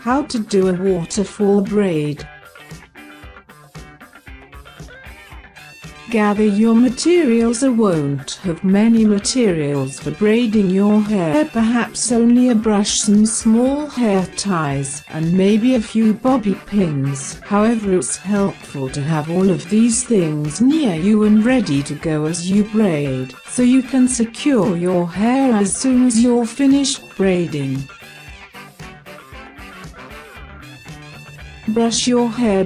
How to do a waterfall braid. Gather your materials. I won't have many materials for braiding your hair, perhaps only a brush, some small hair ties, and maybe a few bobby pins. However, it's helpful to have all of these things near you and ready to go as you braid, so you can secure your hair as soon as you're finished braiding. Brush your hair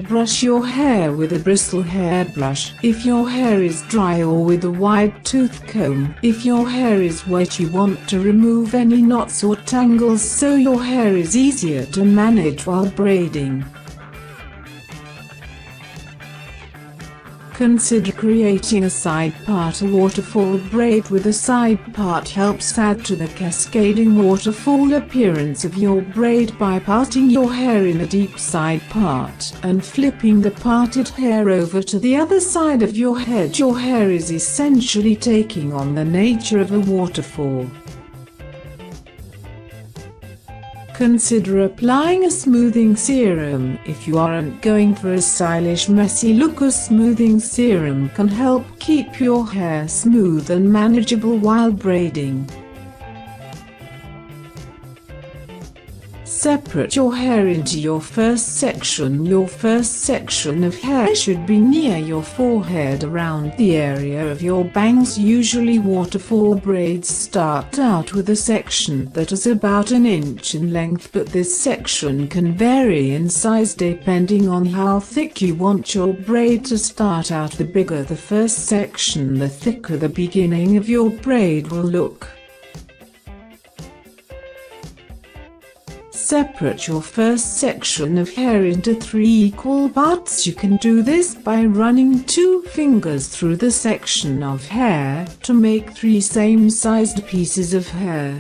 with a bristle hairbrush if your hair is dry, or with a wide tooth comb if your hair is wet. You want to remove any knots or tangles so your hair is easier to manage while braiding. Consider creating a side part. A waterfall braid with a side part helps add to the cascading waterfall appearance of your braid by parting your hair in a deep side part and flipping the parted hair over to the other side of your head. Your hair is essentially taking on the nature of a waterfall. Consider applying a smoothing serum. If you aren't going for a stylish messy look, a smoothing serum can help keep your hair smooth and manageable while braiding. Separate your hair into your first section. Your first section of hair should be near your forehead, around the area of your bangs. Usually waterfall braids start out with a section that is about an inch in length, but this section can vary in size depending on how thick you want your braid to start out. The bigger the first section, the thicker the beginning of your braid will look. Separate your first section of hair into 3 equal parts. You can do this by running 2 fingers through the section of hair to make 3 same-sized pieces of hair.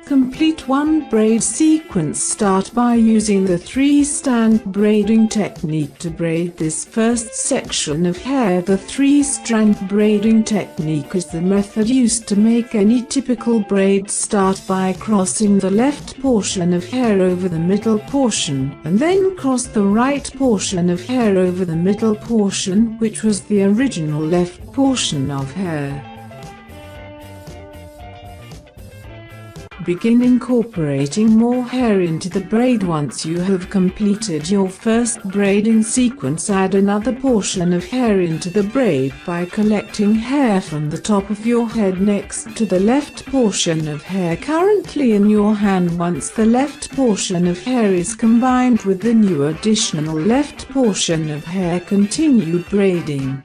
Complete one braid sequence. Start by using the 3-strand braiding technique to braid this first section of hair. The 3-strand braiding technique is the method used to make any typical braid. Start by crossing the left portion of hair over the middle portion, and then cross the right portion of hair over the middle portion, which was the original left portion of hair. Begin incorporating more hair into the braid. Once you have completed your first braiding sequence, add another portion of hair into the braid by collecting hair from the top of your head next to the left portion of hair currently in your hand. Once the left portion of hair is combined with the new additional left portion of hair, continue braiding.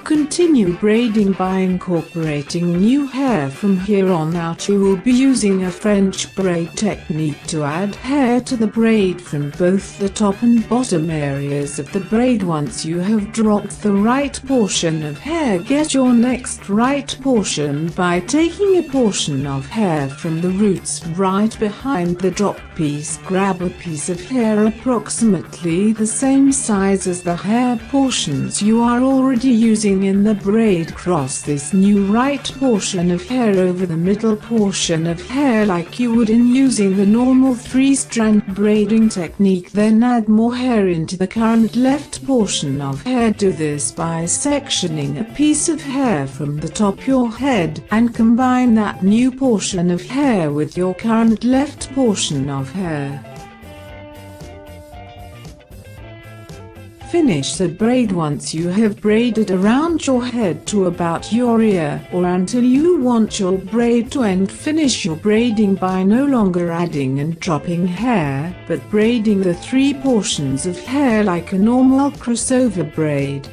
Continue braiding by incorporating new hair. From here on out you will be using a French braid technique to add hair to the braid from both the top and bottom areas of the braid. Once you have dropped the right portion of hair, get your next right portion by taking a portion of hair from the roots right behind the drop piece. Grab a piece of hair approximately the same size as the hair portions you are already using in the braid. Cross this new right portion of hair over the middle portion of hair like you would in using the normal 3-strand braiding technique. Then add more hair into the current left portion of hair. Do this by sectioning a piece of hair from the top of your head and combine that new portion of hair with your current left portion of hair. Finish the braid once you have braided around your head to about your ear, or until you want your braid to end. Finish your braiding by no longer adding and dropping hair, but braiding the 3 portions of hair like a normal crossover braid.